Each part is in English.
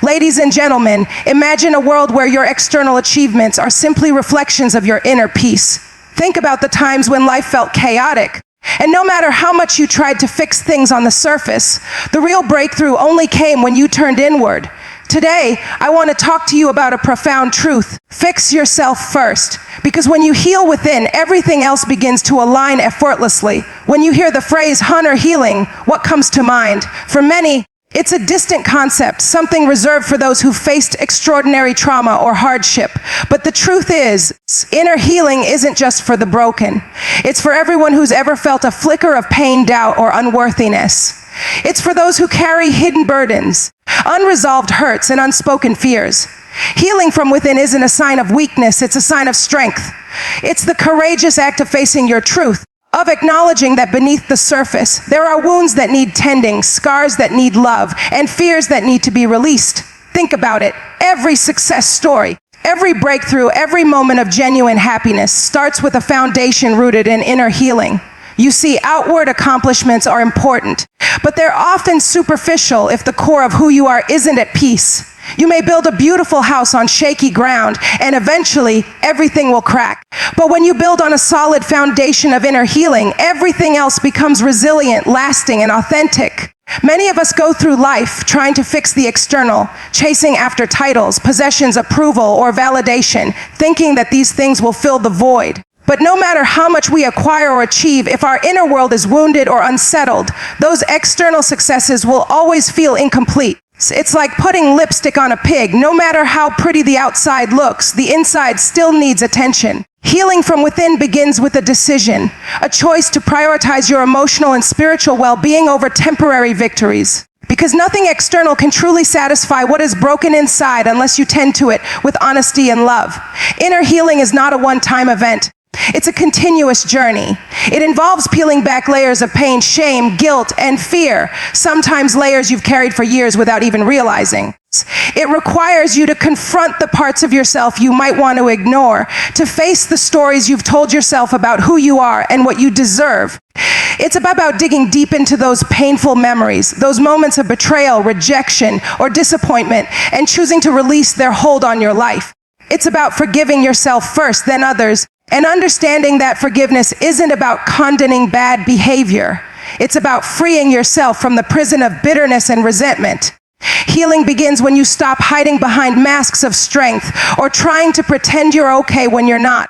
Ladies and gentlemen, imagine a world where your external achievements are simply reflections of your inner peace. Think about the times when life felt chaotic. And no matter how much you tried to fix things on the surface, the real breakthrough only came when you turned inward. Today, I want to talk to you about a profound truth. Fix yourself first, because when you heal within, everything else begins to align effortlessly. When you hear the phrase hunter healing, what comes to mind? For many, it's a distant concept, something reserved for those who faced extraordinary trauma or hardship. But the truth is, inner healing isn't just for the broken. It's for everyone who's ever felt a flicker of pain, doubt, or unworthiness. It's for those who carry hidden burdens, unresolved hurts, and unspoken fears. Healing from within isn't a sign of weakness, it's a sign of strength. It's the courageous act of facing your truth, of acknowledging that beneath the surface, there are wounds that need tending, scars that need love, and fears that need to be released. Think about it. Every success story, every breakthrough, every moment of genuine happiness starts with a foundation rooted in inner healing. You see, outward accomplishments are important, but they're often superficial if the core of who you are isn't at peace. You may build a beautiful house on shaky ground, and eventually everything will crack. But when you build on a solid foundation of inner healing, everything else becomes resilient, lasting, and authentic. Many of us go through life trying to fix the external, chasing after titles, possessions, approval, or validation, thinking that these things will fill the void. But no matter how much we acquire or achieve, if our inner world is wounded or unsettled, those external successes will always feel incomplete. It's like putting lipstick on a pig. No matter how pretty the outside looks, the inside still needs attention. Healing from within begins with a decision, a choice to prioritize your emotional and spiritual well-being over temporary victories. Because nothing external can truly satisfy what is broken inside unless you tend to it with honesty and love. Inner healing is not a one-time event. It's a continuous journey. It involves peeling back layers of pain, shame, guilt, and fear, sometimes layers you've carried for years without even realizing. It requires you to confront the parts of yourself you might want to ignore, to face the stories you've told yourself about who you are and what you deserve. It's about digging deep into those painful memories, those moments of betrayal, rejection, or disappointment, and choosing to release their hold on your life. It's about forgiving yourself first, then others, and understanding that forgiveness isn't about condoning bad behavior. It's about freeing yourself from the prison of bitterness and resentment. Healing begins when you stop hiding behind masks of strength or trying to pretend you're okay when you're not.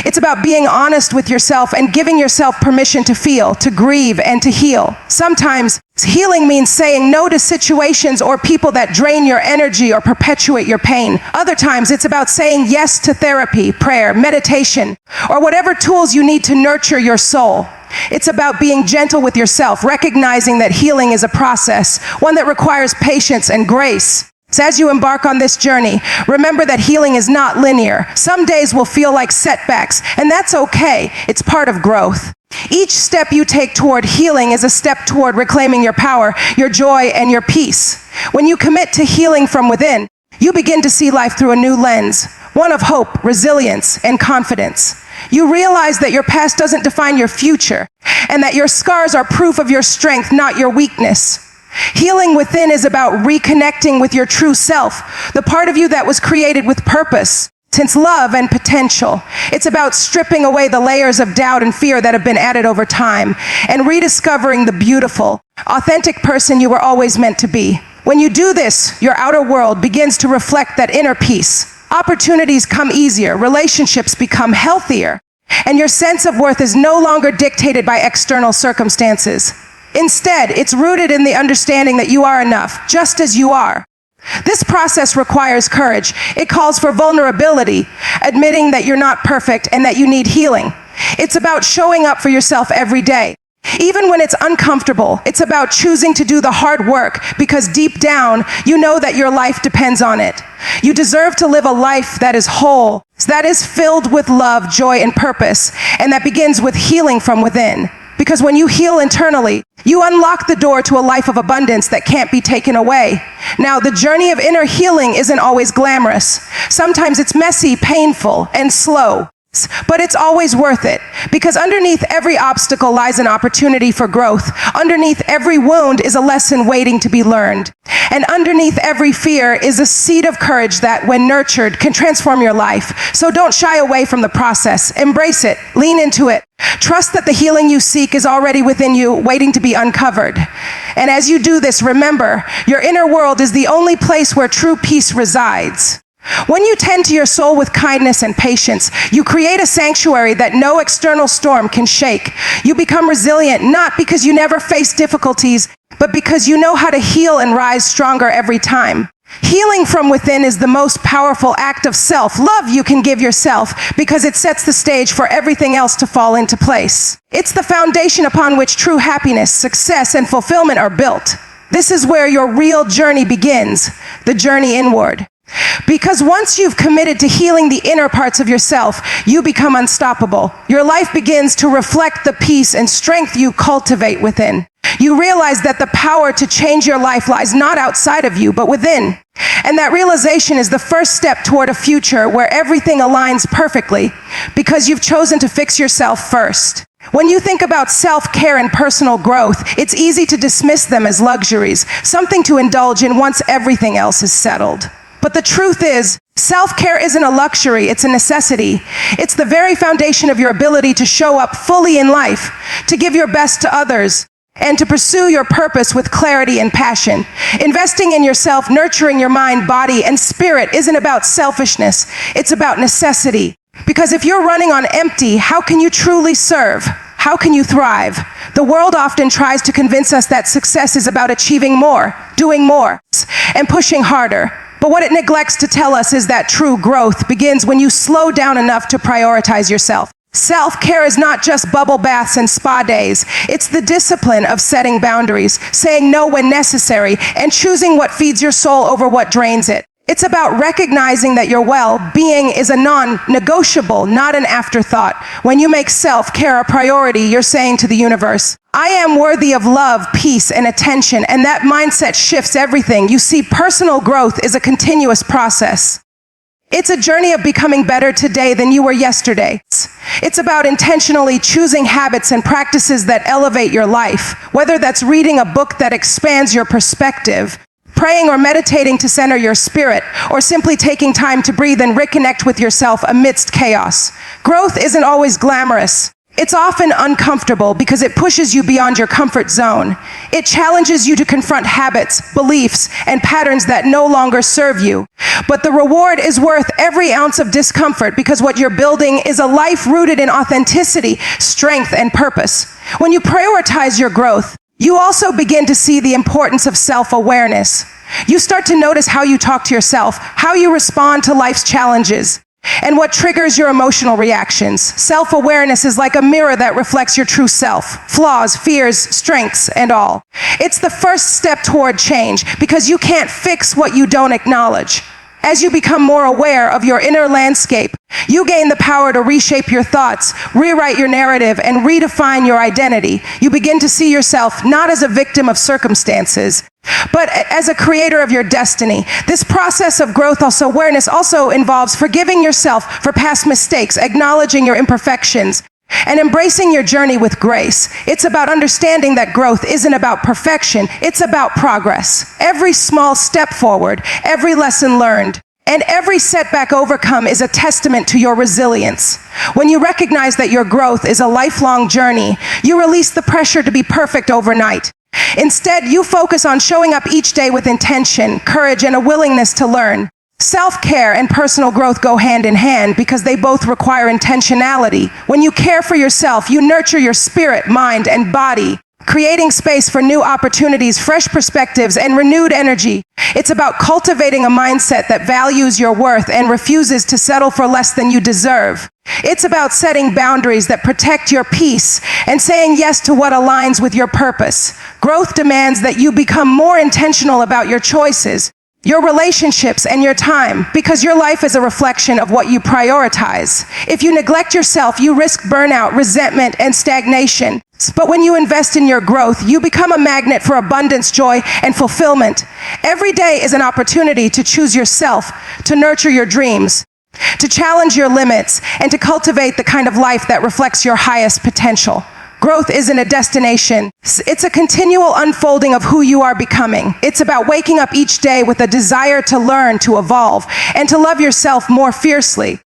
It's about being honest with yourself and giving yourself permission to feel, to grieve, and to heal. Sometimes healing means saying no to situations or people that drain your energy or perpetuate your pain. Other times it's about saying yes to therapy, prayer, meditation, or whatever tools you need to nurture your soul. It's about being gentle with yourself, recognizing that healing is a process, one that requires patience and grace. So as you embark on this journey, remember that healing is not linear. Some days will feel like setbacks, and that's okay. It's part of growth. Each step you take toward healing is a step toward reclaiming your power, your joy, and your peace. When you commit to healing from within, you begin to see life through a new lens, one of hope, resilience, and confidence. You realize that your past doesn't define your future, and that your scars are proof of your strength, not your weakness. Healing within is about reconnecting with your true self, the part of you that was created with purpose, since love and potential. It's about stripping away the layers of doubt and fear that have been added over time, and rediscovering the beautiful, authentic person you were always meant to be. When you do this, your outer world begins to reflect that inner peace. Opportunities come easier, relationships become healthier, and your sense of worth is no longer dictated by external circumstances. Instead, it's rooted in the understanding that you are enough, just as you are. This process requires courage. It calls for vulnerability, admitting that you're not perfect and that you need healing. It's about showing up for yourself every day. Even when it's uncomfortable, it's about choosing to do the hard work because deep down, you know that your life depends on it. You deserve to live a life that is whole, that is filled with love, joy, and purpose, and that begins with healing from within. Because when you heal internally, you unlock the door to a life of abundance that can't be taken away. Now, the journey of inner healing isn't always glamorous. Sometimes it's messy, painful, and slow. But it's always worth it, because underneath every obstacle lies an opportunity for growth. Underneath every wound is a lesson waiting to be learned. And underneath every fear is a seed of courage that, when nurtured, can transform your life. So don't shy away from the process. Embrace it. Lean into it. Trust that the healing you seek is already within you, waiting to be uncovered. And as you do this, remember, your inner world is the only place where true peace resides. When you tend to your soul with kindness and patience, you create a sanctuary that no external storm can shake. You become resilient, not because you never face difficulties, but because you know how to heal and rise stronger every time. Healing from within is the most powerful act of self-love you can give yourself, because it sets the stage for everything else to fall into place. It's the foundation upon which true happiness, success, and fulfillment are built. This is where your real journey begins, the journey inward. Because once you've committed to healing the inner parts of yourself, you become unstoppable. Your life begins to reflect the peace and strength you cultivate within. You realize that the power to change your life lies not outside of you, but within. And that realization is the first step toward a future where everything aligns perfectly, because you've chosen to fix yourself first. When you think about self-care and personal growth, it's easy to dismiss them as luxuries, something to indulge in once everything else is settled. But the truth is, self-care isn't a luxury, it's a necessity. It's the very foundation of your ability to show up fully in life, to give your best to others, and to pursue your purpose with clarity and passion. Investing in yourself, nurturing your mind, body, and spirit isn't about selfishness, it's about necessity. Because if you're running on empty, how can you truly serve? How can you thrive? The world often tries to convince us that success is about achieving more, doing more, and pushing harder. But what it neglects to tell us is that true growth begins when you slow down enough to prioritize yourself. Self-care is not just bubble baths and spa days. It's the discipline of setting boundaries, saying no when necessary, and choosing what feeds your soul over what drains it. It's about recognizing that your well-being is a non-negotiable, not an afterthought. When you make self-care a priority, you're saying to the universe, I am worthy of love, peace, and attention, and that mindset shifts everything. You see, personal growth is a continuous process. It's a journey of becoming better today than you were yesterday. It's about intentionally choosing habits and practices that elevate your life, whether that's reading a book that expands your perspective, praying or meditating to center your spirit, or simply taking time to breathe and reconnect with yourself amidst chaos. Growth isn't always glamorous. It's often uncomfortable because it pushes you beyond your comfort zone. It challenges you to confront habits, beliefs, and patterns that no longer serve you. But the reward is worth every ounce of discomfort, because what you're building is a life rooted in authenticity, strength, and purpose. When you prioritize your growth, you also begin to see the importance of self-awareness. You start to notice how you talk to yourself, how you respond to life's challenges, and what triggers your emotional reactions. Self-awareness is like a mirror that reflects your true self, flaws, fears, strengths, and all. It's the first step toward change, because you can't fix what you don't acknowledge. As you become more aware of your inner landscape, you gain the power to reshape your thoughts, rewrite your narrative, and redefine your identity. You begin to see yourself not as a victim of circumstances, but as a creator of your destiny. This process of growth, awareness, also involves forgiving yourself for past mistakes, acknowledging your imperfections, and embracing your journey with grace. It's about understanding that growth isn't about perfection, it's about progress. Every small step forward, every lesson learned, and every setback overcome is a testament to your resilience. When you recognize that your growth is a lifelong journey, you release the pressure to be perfect overnight. Instead, you focus on showing up each day with intention, courage, and a willingness to learn. Self-care and personal growth go hand in hand because they both require intentionality. When you care for yourself, you nurture your spirit, mind, and body, creating space for new opportunities, fresh perspectives, and renewed energy. It's about cultivating a mindset that values your worth and refuses to settle for less than you deserve. It's about setting boundaries that protect your peace and saying yes to what aligns with your purpose. Growth demands that you become more intentional about your choices, your relationships, and your time, because your life is a reflection of what you prioritize. If you neglect yourself, you risk burnout, resentment, and stagnation. But when you invest in your growth, you become a magnet for abundance, joy, and fulfillment. Every day is an opportunity to choose yourself, to nurture your dreams, to challenge your limits, and to cultivate the kind of life that reflects your highest potential. Growth isn't a destination. It's a continual unfolding of who you are becoming. It's about waking up each day with a desire to learn, to evolve, and to love yourself more fiercely.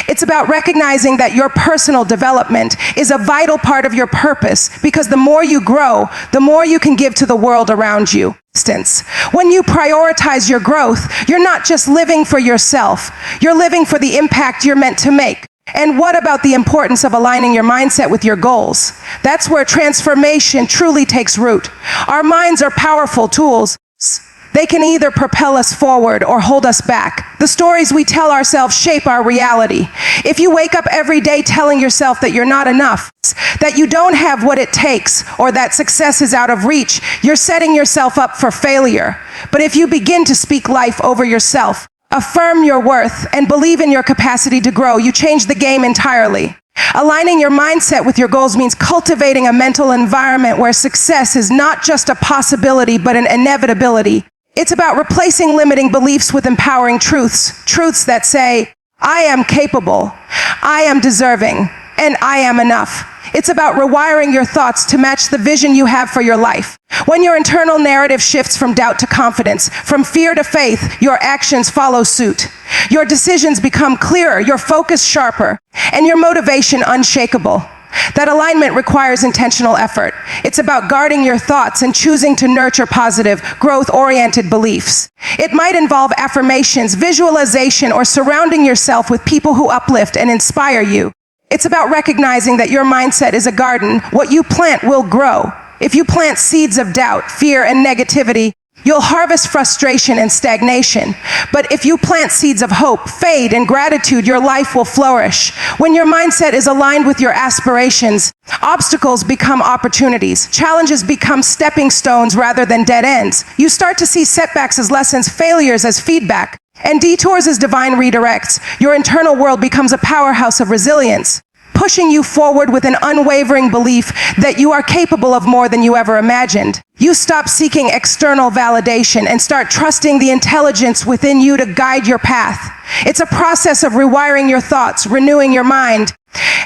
It's about recognizing that your personal development is a vital part of your purpose, because the more you grow, the more you can give to the world around you. When you prioritize your growth, you're not just living for yourself, you're living for the impact you're meant to make. And what about the importance of aligning your mindset with your goals? That's where transformation truly takes root. Our minds are powerful tools. They can either propel us forward or hold us back. The stories we tell ourselves shape our reality. If you wake up every day telling yourself that you're not enough, that you don't have what it takes, or that success is out of reach, you're setting yourself up for failure. But if you begin to speak life over yourself, affirm your worth, and believe in your capacity to grow, you change the game entirely. Aligning your mindset with your goals means cultivating a mental environment where success is not just a possibility, but an inevitability. It's about replacing limiting beliefs with empowering truths. Truths that say, I am capable, I am deserving, and I am enough. It's about rewiring your thoughts to match the vision you have for your life. When your internal narrative shifts from doubt to confidence, from fear to faith, your actions follow suit. Your decisions become clearer, your focus sharper, and your motivation unshakable. That alignment requires intentional effort. It's about guarding your thoughts and choosing to nurture positive, growth-oriented beliefs. It might involve affirmations, visualization, or surrounding yourself with people who uplift and inspire you. It's about recognizing that your mindset is a garden. What you plant will grow. If you plant seeds of doubt, fear, and negativity, you'll harvest frustration and stagnation. But if you plant seeds of hope, faith, and gratitude, your life will flourish. When your mindset is aligned with your aspirations, obstacles become opportunities. Challenges become stepping stones rather than dead ends. You start to see setbacks as lessons, failures as feedback, and detours as divine redirects. Your internal world becomes a powerhouse of resilience, pushing you forward with an unwavering belief that you are capable of more than you ever imagined. You stop seeking external validation and start trusting the intelligence within you to guide your path. It's a process of rewiring your thoughts, renewing your mind,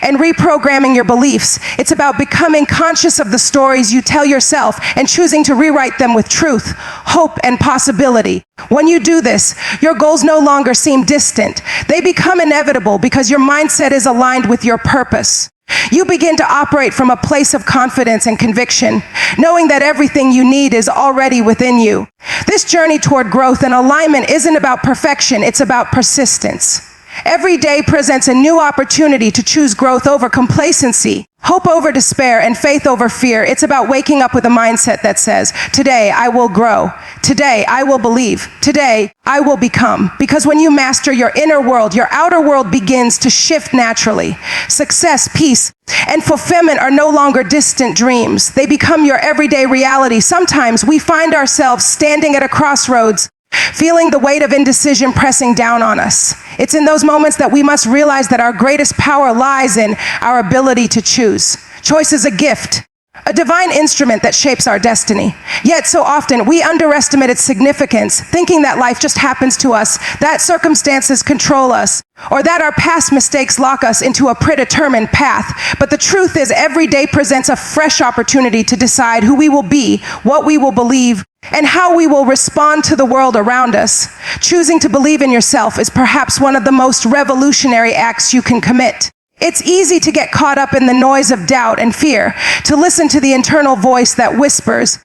and reprogramming your beliefs. It's about becoming conscious of the stories you tell yourself and choosing to rewrite them with truth, hope, and possibility. When you do this, your goals no longer seem distant. They become inevitable because your mindset is aligned with your purpose. You begin to operate from a place of confidence and conviction, knowing that everything you need is already within you. This journey toward growth and alignment isn't about perfection, it's about persistence. Every day presents a new opportunity to choose growth over complacency, hope over despair, and faith over fear. It's about waking up with a mindset that says, today I will grow. Today I will believe. Today I will become. Because when you master your inner world, your outer world begins to shift naturally. Success, peace, and fulfillment are no longer distant dreams. They become your everyday reality. Sometimes we find ourselves standing at a crossroads, feeling the weight of indecision pressing down on us. It's in those moments that we must realize that our greatest power lies in our ability to choose. Choice is a gift, a divine instrument that shapes our destiny. Yet so often we underestimate its significance, thinking that life just happens to us, that circumstances control us, or that our past mistakes lock us into a predetermined path. But the truth is, every day presents a fresh opportunity to decide who we will be, what we will believe, and how we will respond to the world around us. Choosing to believe in yourself is perhaps one of the most revolutionary acts you can commit. It's easy to get caught up in the noise of doubt and fear, to listen to the internal voice that whispers,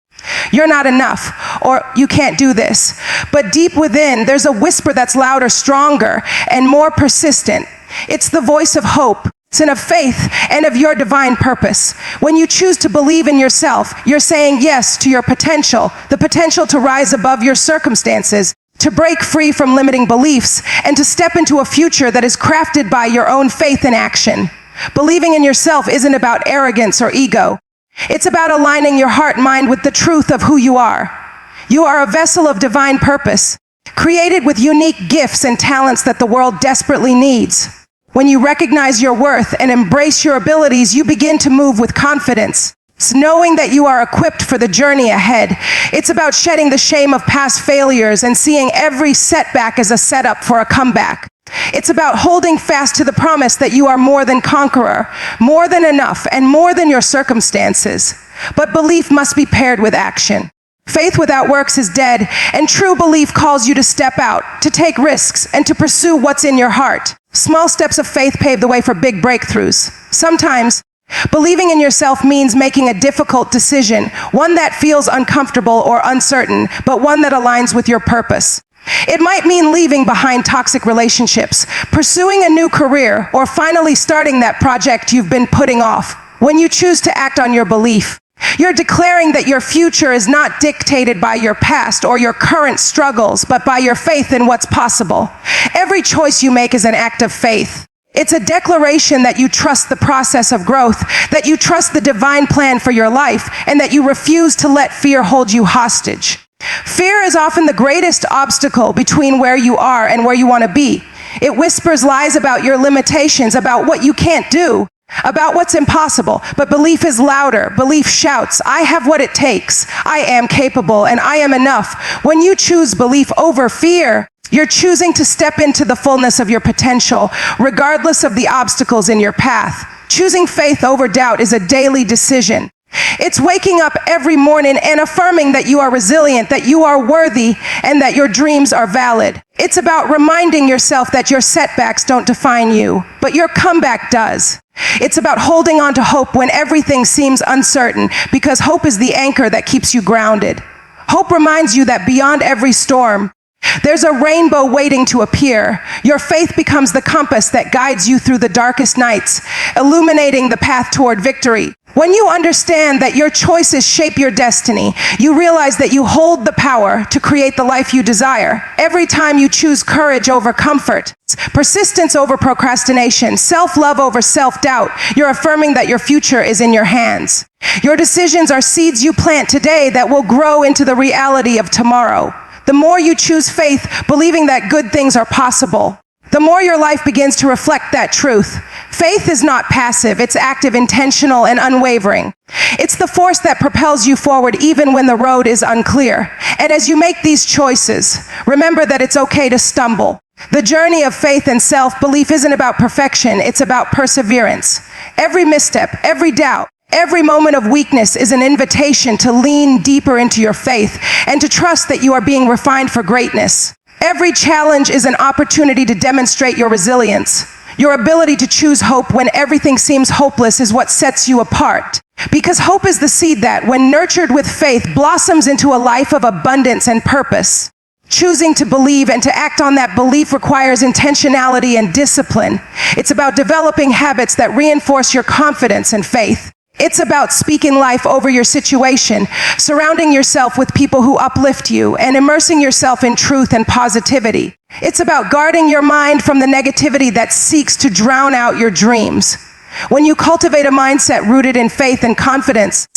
you're not enough, or you can't do this. But deep within, there's a whisper that's louder, stronger, and more persistent. It's the voice of hope, and of faith, and of your divine purpose. When you choose to believe in yourself, you're saying yes to your potential, the potential to rise above your circumstances, to break free from limiting beliefs, and to step into a future that is crafted by your own faith and action. Believing in yourself isn't about arrogance or ego. It's about aligning your heart and mind with the truth of who you are. You are a vessel of divine purpose, created with unique gifts and talents that the world desperately needs. When you recognize your worth and embrace your abilities, you begin to move with confidence, knowing that you are equipped for the journey ahead. It's about shedding the shame of past failures and seeing every setback as a setup for a comeback. It's about holding fast to the promise that you are more than conqueror, more than enough, and more than your circumstances. But belief must be paired with action. Faith without works is dead, and true belief calls you to step out, to take risks, and to pursue what's in your heart. Small steps of faith pave the way for big breakthroughs. Sometimes, believing in yourself means making a difficult decision, one that feels uncomfortable or uncertain, but one that aligns with your purpose. It might mean leaving behind toxic relationships, pursuing a new career, or finally starting that project you've been putting off. When you choose to act on your belief, you're declaring that your future is not dictated by your past or your current struggles, but by your faith in what's possible. Every choice you make is an act of faith. It's a declaration that you trust the process of growth, that you trust the divine plan for your life, and that you refuse to let fear hold you hostage. Fear is often the greatest obstacle between where you are and where you want to be. It whispers lies about your limitations, about what you can't do, about what's impossible. But belief is louder. Belief shouts, I have what it takes. I am capable and I am enough. When you choose belief over fear, you're choosing to step into the fullness of your potential, regardless of the obstacles in your path. Choosing faith over doubt is a daily decision. It's waking up every morning and affirming that you are resilient, that you are worthy, and that your dreams are valid. It's about reminding yourself that your setbacks don't define you, but your comeback does. It's about holding on to hope when everything seems uncertain, because hope is the anchor that keeps you grounded. Hope reminds you that beyond every storm, there's a rainbow waiting to appear. Your faith becomes the compass that guides you through the darkest nights, illuminating the path toward victory. When you understand that your choices shape your destiny, you realize that you hold the power to create the life you desire. Every time you choose courage over comfort, persistence over procrastination, self-love over self-doubt, you're affirming that your future is in your hands. Your decisions are seeds you plant today that will grow into the reality of tomorrow. The more you choose faith, believing that good things are possible, the more your life begins to reflect that truth. Faith is not passive, it's active, intentional, and unwavering. It's the force that propels you forward even when the road is unclear. And as you make these choices, remember that it's okay to stumble. The journey of faith and self-belief isn't about perfection, it's about perseverance. Every misstep, every doubt, every moment of weakness is an invitation to lean deeper into your faith and to trust that you are being refined for greatness. Every challenge is an opportunity to demonstrate your resilience. Your ability to choose hope when everything seems hopeless is what sets you apart. Because hope is the seed that, when nurtured with faith, blossoms into a life of abundance and purpose. Choosing to believe and to act on that belief requires intentionality and discipline. It's about developing habits that reinforce your confidence and faith. It's about speaking life over your situation, surrounding yourself with people who uplift you, and immersing yourself in truth and positivity. It's about guarding your mind from the negativity that seeks to drown out your dreams. When you cultivate a mindset rooted in faith and confidence,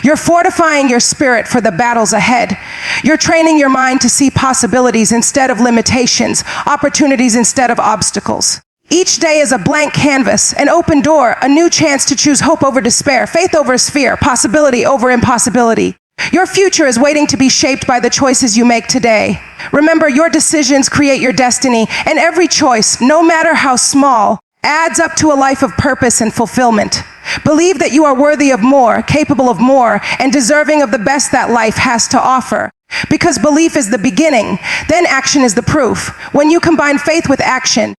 you're fortifying your spirit for the battles ahead. You're training your mind to see possibilities instead of limitations, opportunities instead of obstacles. Each day is a blank canvas, an open door, a new chance to choose hope over despair, faith over fear, possibility over impossibility. Your future is waiting to be shaped by the choices you make today. Remember, your decisions create your destiny, and every choice, no matter how small, adds up to a life of purpose and fulfillment. Believe that you are worthy of more, capable of more, and deserving of the best that life has to offer. Because belief is the beginning, then action is the proof. When you combine faith with action,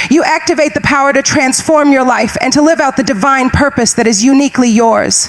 you activate the power to transform your life and to live out the divine purpose that is uniquely yours.